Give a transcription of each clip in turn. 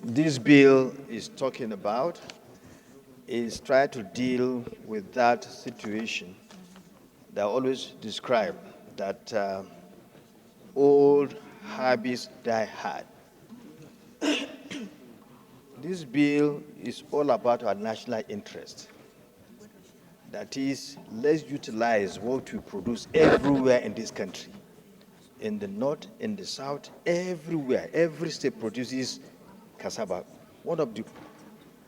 this bill is talking about is trying to deal with that situation that I always describe, that old habits die hard. This bill is all about our national interest. That is, let's utilize what we produce everywhere in this country. In the north, in the south, everywhere. Every state produces cassava. One of the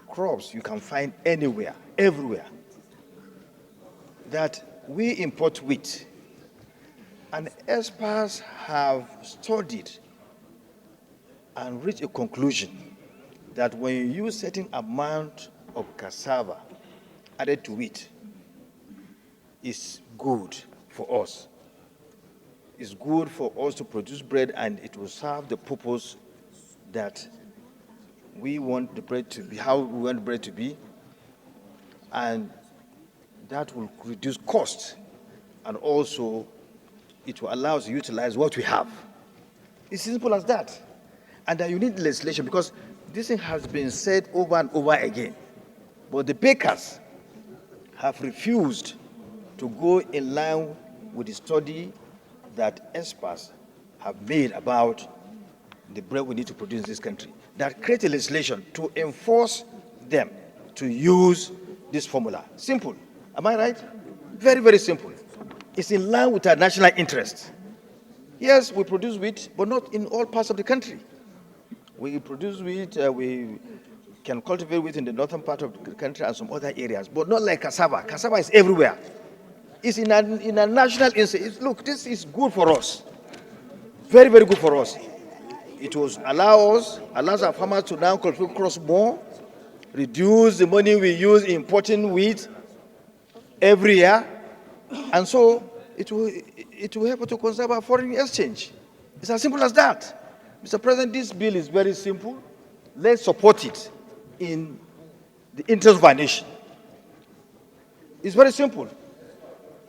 crops you can find anywhere, everywhere. That we import wheat. And experts have studied and reached a conclusion that when you use certain amount of cassava added to wheat, it's good for us. It's good for us to produce bread, and it will serve the purpose that we want the bread to be, how we want the bread to be, and that will reduce cost, and also it will allow us to utilize what we have. It's simple as that. And you need legislation, because this thing has been said over and over again. But the bakers have refused to go in line with the study that experts have made about the bread we need to produce in this country, that create a legislation to enforce them to use this formula. Simple. Am I right? Very, very simple. It's in line with our national interest. Yes, we produce wheat, but not in all parts of the country. We produce wheat, we can cultivate wheat in the northern part of the country and some other areas, but not like cassava. Cassava is everywhere. It's in a national interest. Look, this is good for us. Very, very good for us. It will allows our farmers to now cultivate crops more, reduce the money we use importing wheat every year, and so it will help us to conserve our foreign exchange. It's as simple as that. Mr. President, this bill is very simple. Let's support it in the interest of our nation. It's very simple.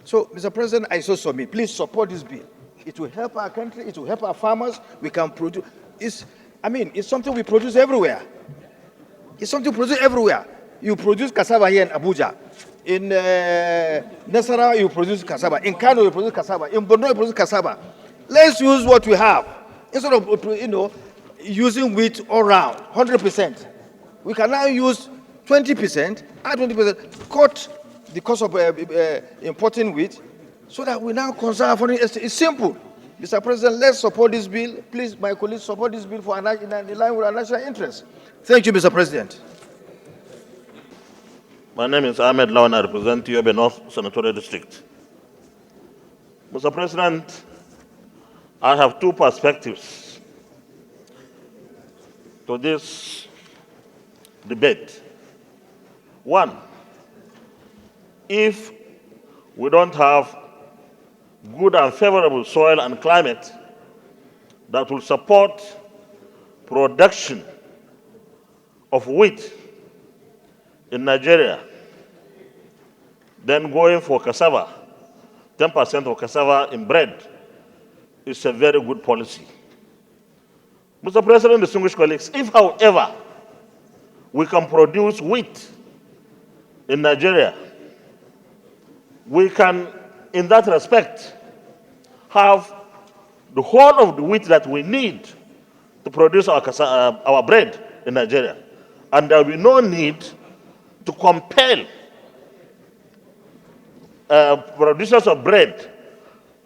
So, Mr. President, I so submit. Please support this bill. It will help our country. It will help our farmers. We can produce. It's something we produce everywhere. It's something we produce everywhere. You produce cassava here in Abuja. In Nasarawa, you produce cassava. In Kano, you produce cassava. In Borno, you produce cassava. Let's use what we have instead of using wheat all around 100%. We can now use 20%, add 20%, cut the cost of importing wheat, so that we now conserve foreign exchange. It's simple. Mr. President, let's support this bill. Please, my colleagues, support this bill for in line with our national interests. Thank you, Mr. President. My name is Ahmed Lawan. I represent Yobe North Senatorial District. Mr. President, I have two perspectives to this debate. One, if we don't have good and favorable soil and climate that will support production of wheat in Nigeria, then going for cassava, 10% of cassava in bread, is a very good policy. Mr. President, distinguished colleagues, if, however, we can produce wheat in Nigeria, we can, in that respect, have the whole of the wheat that we need to produce our bread in Nigeria. And there will be no need to compel producers of bread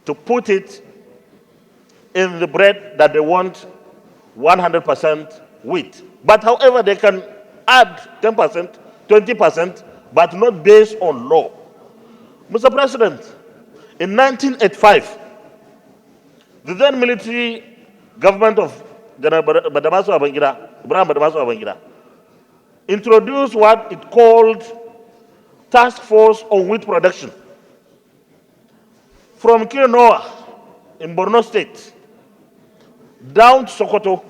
to put it in the bread that they want 100% wheat. But however, they can add 10%, 20%, but not based on law. Mr. President, in 1985, the then military government of General Ibrahim Badamasu Babangida, introduced what it called Task Force on Wheat Production. From Kirinoa in Borno State down to Sokoto,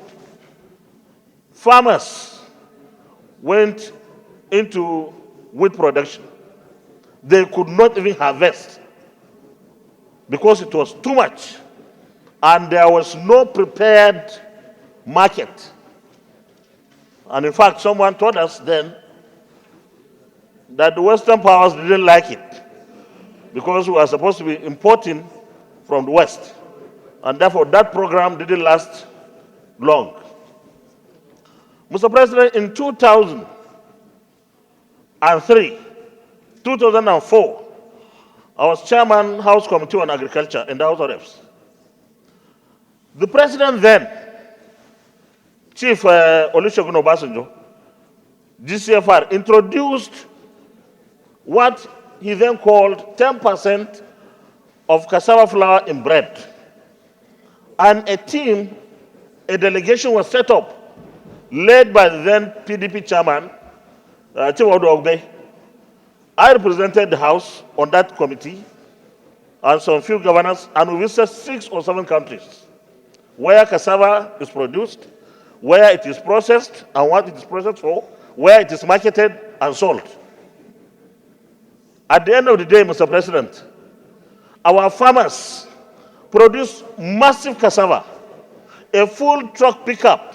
farmers went into wheat production. They could not even harvest because it was too much and there was no prepared market. And in fact, someone told us then that the Western powers didn't like it because we were supposed to be importing from the West. And therefore, that program didn't last long. Mr. President, in 2003, 2004, I was chairman House Committee on Agriculture in the House of Reps. The president then, Chief Olusegun Obasanjo, GCFR, introduced what he then called 10% of cassava flour in bread. And a delegation was set up, led by the then PDP chairman, Chief Ogbe. I represented the House on that committee and some few governors, and we visited 6 or 7 countries where cassava is produced, where it is processed and what it is processed for, where it is marketed and sold. At the end of the day, Mr. President, our farmers produce massive cassava. A full truck pickup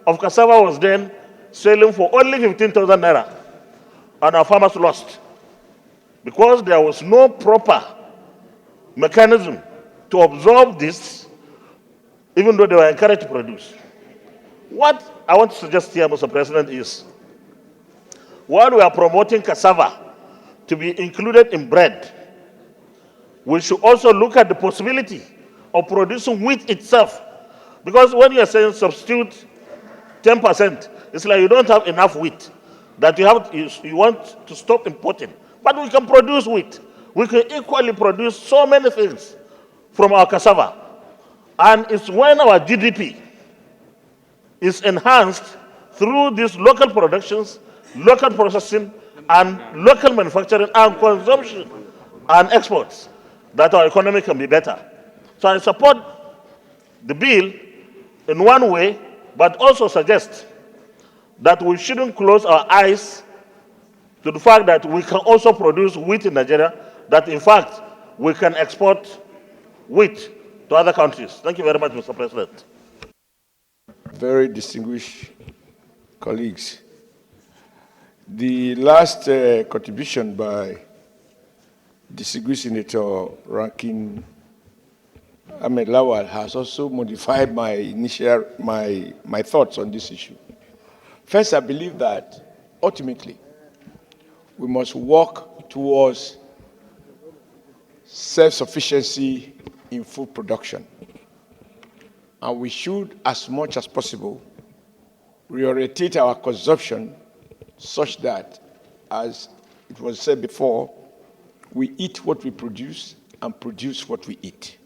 of cassava was then selling for only 15,000 naira, and our farmers lost because there was no proper mechanism to absorb this, even though they were encouraged to produce. What I want to suggest here, Mr. President, is while we are promoting cassava to be included in bread, we should also look at the possibility of producing wheat itself. Because when you are saying substitute 10%, it's like you don't have enough wheat that you want to stop importing. But we can produce wheat. We can equally produce so many things from our cassava. And it's when our GDP is enhanced through these local productions, local processing, and local manufacturing and consumption and exports that our economy can be better. So I support the bill in one way, but also suggest that we shouldn't close our eyes to the fact that we can also produce wheat in Nigeria, that in fact we can export wheat to other countries. Thank you very much, Mr. President. Very distinguished colleagues. The last contribution by distinguished Senator Ranking Ahmed Lawal has also modified my thoughts on this issue. First, I believe that ultimately we must work towards self-sufficiency in food production. And we should, as much as possible, reorientate our consumption such that, as it was said before, we eat what we produce and produce what we eat.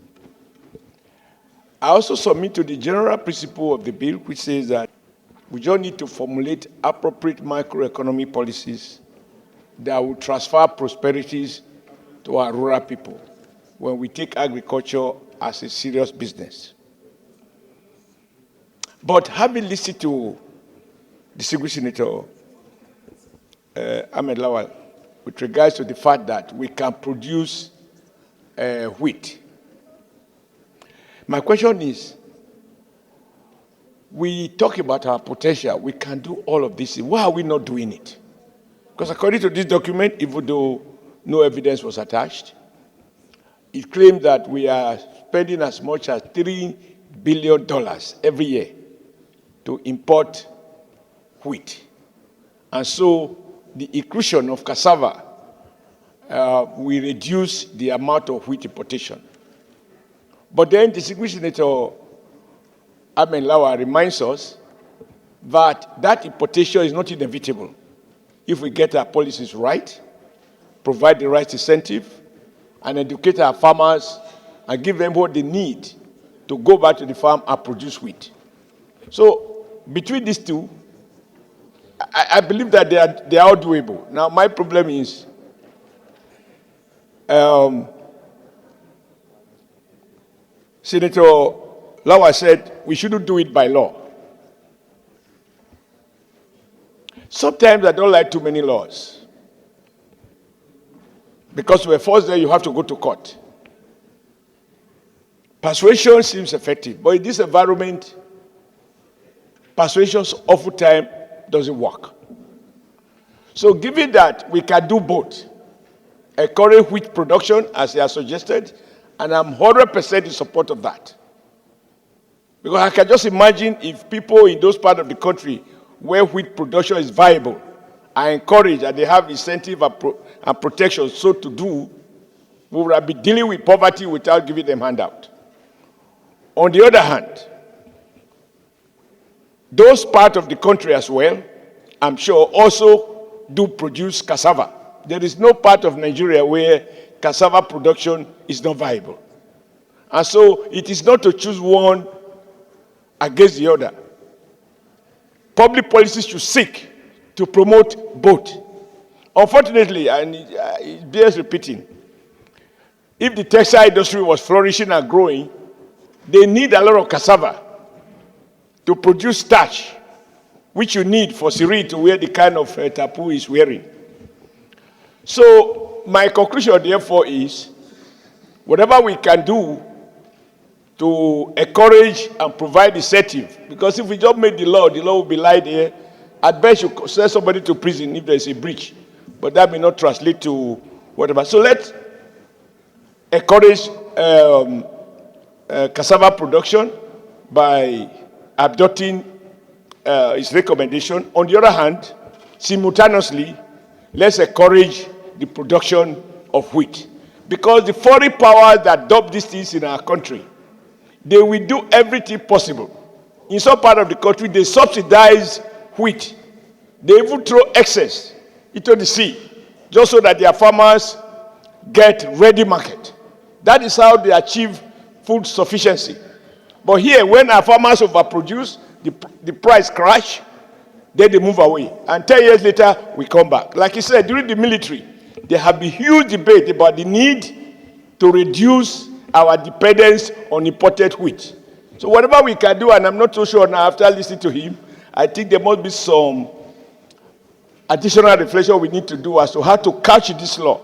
I also submit to the general principle of the bill, which says that we just need to formulate appropriate macroeconomic policies that will transfer prosperities to our rural people when we take agriculture as a serious business. But having listened to distinguished Senator Ahmed Lawal with regards to the fact that we can produce wheat, my question is, we talk about our potential, we can do all of this. Why are we not doing it? Because according to this document, even though no evidence was attached, it claims that we are spending as much as $3 billion every year to import wheat. And so the inclusion of cassava will reduce the amount of wheat importation. But then distinguished Senator Ahmed Lawal reminds us that that importation is not inevitable if we get our policies right, provide the right incentive, and educate our farmers and give them what they need to go back to the farm and produce wheat. So between these two, I believe that they are all doable. Now, my problem is Senator Lawal said we shouldn't do it by law. Sometimes I don't like too many laws. Because we're forced there, you have to go to court. Persuasion seems effective, but in this environment, persuasions oftentimes doesn't work. So given that we can do both, encourage wheat production, as they have suggested, and I'm 100% in support of that. Because I can just imagine if people in those parts of the country where wheat production is viable are encouraged and they have incentive and protection so to do, we will be dealing with poverty without giving them handout. On the other hand, those parts of the country as well, I'm sure, also do produce cassava. There is no part of Nigeria where cassava production is not viable. And so it is not to choose one against the other. Public policies should seek to promote both. Unfortunately, and it bears repeating, if the textile industry was flourishing and growing, they need a lot of cassava to produce starch, which you need for Siri to wear the kind of tapu he's wearing. So my conclusion, therefore, is whatever we can do to encourage and provide incentive, because if we just make the law will be lied here. At best, you send somebody to prison if there's a breach, but that may not translate to whatever. So let's encourage cassava production by adopting his recommendation. On the other hand, simultaneously, let's encourage the production of wheat. Because the foreign powers that adopt these things in our country, they will do everything possible. In some part of the country, they subsidize wheat. They even throw excess into the sea, just so that their farmers get ready market. That is how they achieve food sufficiency. But here, when our farmers overproduce, the price crash, then they move away. And 10 years later, we come back. Like you said, during the military, there have been huge debate about the need to reduce our dependence on imported wheat. So whatever we can do, and I'm not so sure now after listening to him, I think there must be some additional reflection we need to do as to how to couch this law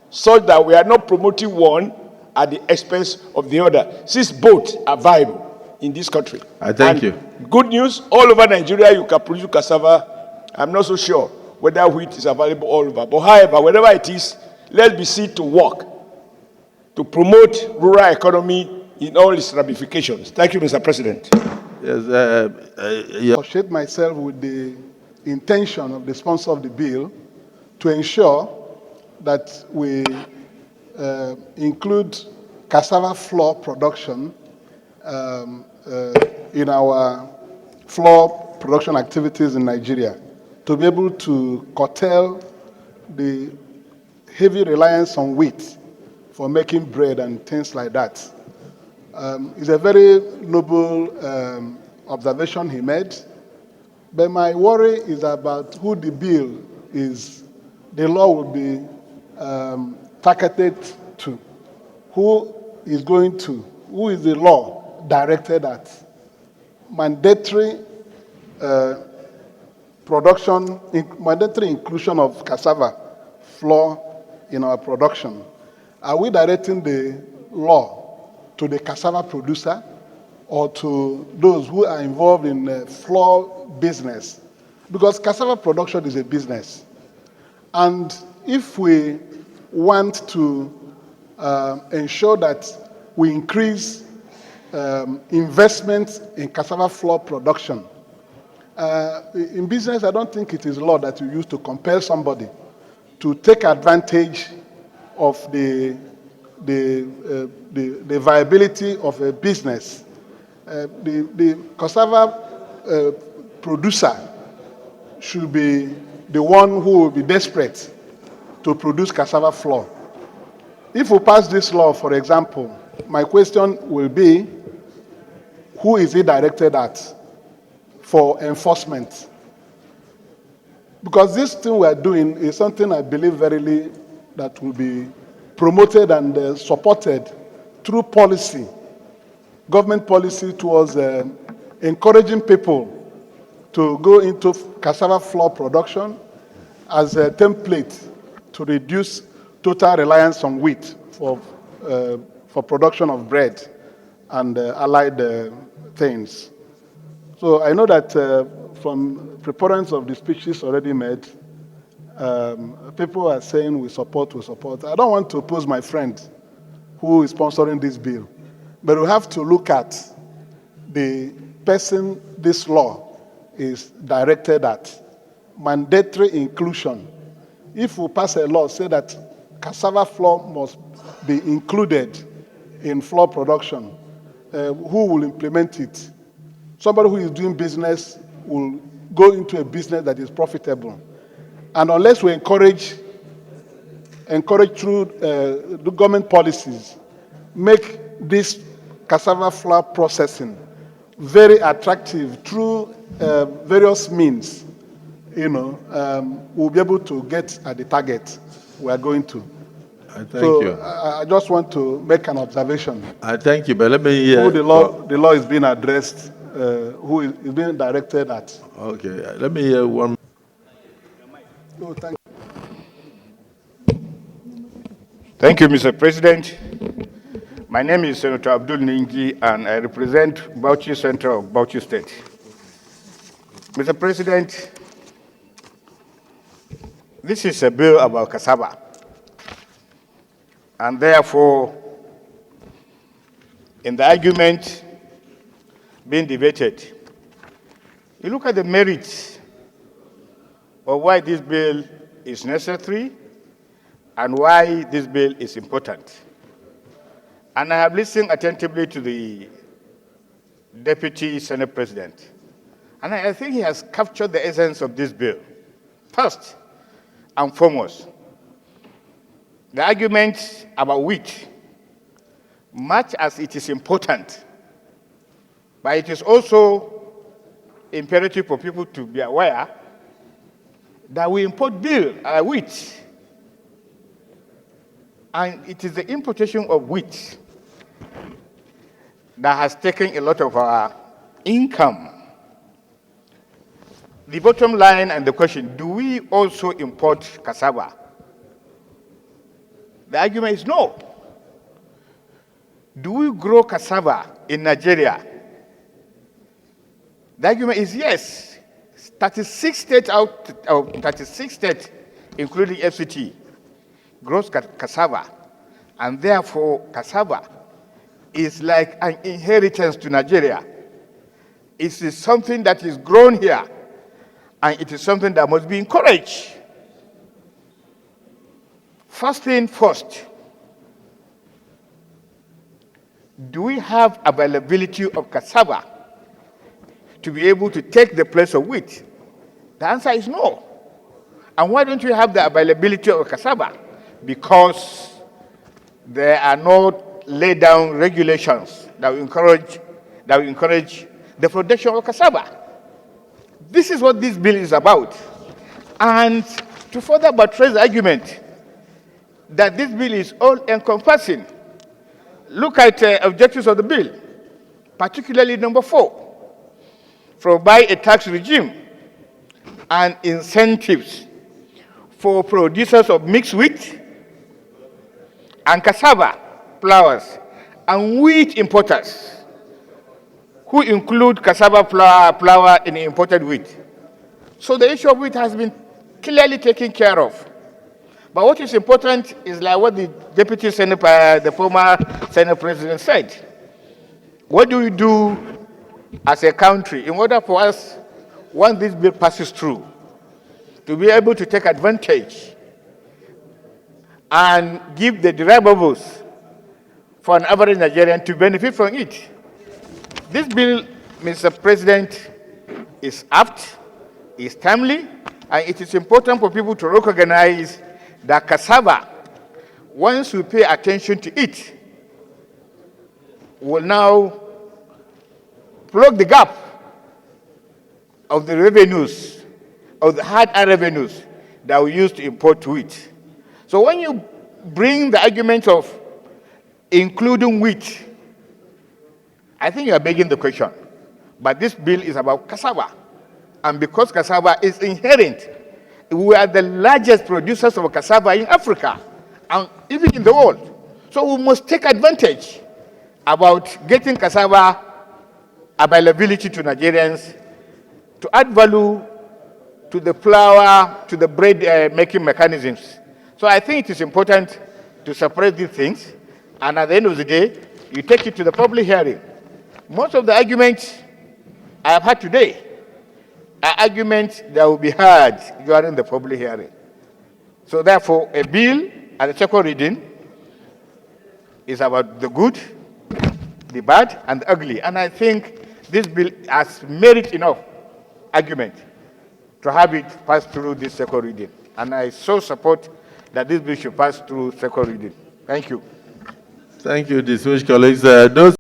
so that we are not promoting one at the expense of the other, since both are viable in this country. I thank you. Good news, all over Nigeria you can produce cassava. I'm not so sure whether wheat is available all over. But however, wherever it is, let's be seen to work to promote rural economy in all its ramifications. Thank you, Mr. President. I associate myself with the intention of the sponsor of the bill to ensure that we include cassava flour production in our flour production activities in Nigeria, to be able to curtail the heavy reliance on wheat for making bread and things like that. It's a very noble observation he made, but my worry is about who the bill is, the law will be targeted to. Who is the law directed at? Mandatory mandatory inclusion of cassava flour in our production. Are we directing the law to the cassava producer or to those who are involved in the flour business? Because cassava production is a business. And if we want to ensure that we increase investment in cassava flour production, in business, I don't think it is law that you use to compel somebody to take advantage of the viability of a business. The cassava producer should be the one who will be desperate to produce cassava flour. If we pass this law, for example, my question will be, who is it directed at for enforcement? Because this thing we are doing is something I believe verily that will be promoted and supported through policy, government policy towards encouraging people to go into cassava flour production as a template to reduce total reliance on wheat for production of bread and allied things. So I know that from proponents of the speeches already made, people are saying we support, we support. I don't want to oppose my friend who is sponsoring this bill, but we have to look at the person this law is directed at. Mandatory inclusion. If we pass a law, say that cassava flour must be included in flour production, who will implement it? Somebody who is doing business will go into a business that is profitable. And unless we encourage through the government policies, make this cassava flour processing very attractive through various means, we'll be able to get at the target we are going to. Thank you. I just want to make an observation. Thank you, but let me hear. Who the law is being addressed, who is being directed at. Okay, let me hear one. Oh, thank you. Thank you, Mr. President. My name is Senator Abdul Ningi, and I represent Bauchi Central of Bauchi State. Mr. President, this is a bill about cassava, and therefore, in the argument being debated, you look at the merits of why this bill is necessary and why this bill is important. And I have listened attentively to the Deputy Senate President, and I think he has captured the essence of this bill. First and foremost, the argument about wheat, much as it is important, but it is also imperative for people to be aware that we import wheat. And it is the importation of wheat that has taken a lot of our income. The bottom line and the question, do we also import cassava? The argument is no. Do we grow cassava in Nigeria? The argument is yes. 36 states out of 36 states, including FCT, grows cassava. And therefore, cassava is like an inheritance to Nigeria. It is something that is grown here, and it is something that must be encouraged. First thing first, do we have availability of cassava to be able to take the place of wheat? The answer is no. And why don't we have the availability of cassava? Because there are no laid down regulations that will encourage the production of cassava. This is what this bill is about. And to further buttress the argument that this bill is all-encompassing, look at objectives of the bill, particularly number 4, provide a tax regime and incentives for producers of mixed wheat and cassava flours and wheat importers who include cassava flour in imported wheat. So the issue of wheat has been clearly taken care of. But what is important is like what the Deputy Senate, the former Senate President said. What do we do as a country in order for us, once this bill passes through, to be able to take advantage and give the derivables for an average Nigerian to benefit from it? This bill, Mr. President, is apt, is timely, and it is important for people to recognize that cassava, once we pay attention to it, will now plug the gap of the revenues, of the hard-earned revenues that we use to import wheat. So when you bring the argument of including wheat, I think you are begging the question. But this bill is about cassava. And because cassava is inherent, we are the largest producers of cassava in Africa and even in the world. So we must take advantage about getting cassava availability to Nigerians, to add value to the flour, to the bread making mechanisms. So I think it is important to separate these things, and at the end of the day, you take it to the public hearing. Most of the arguments I have had today are arguments that will be heard during the public hearing. So therefore, a bill at the second reading is about the good, the bad, and the ugly. And I think this bill has merit enough argument to have it pass through this second reading. And I so support that this bill should pass through second reading. Thank you. Thank you, distinguished colleagues. Those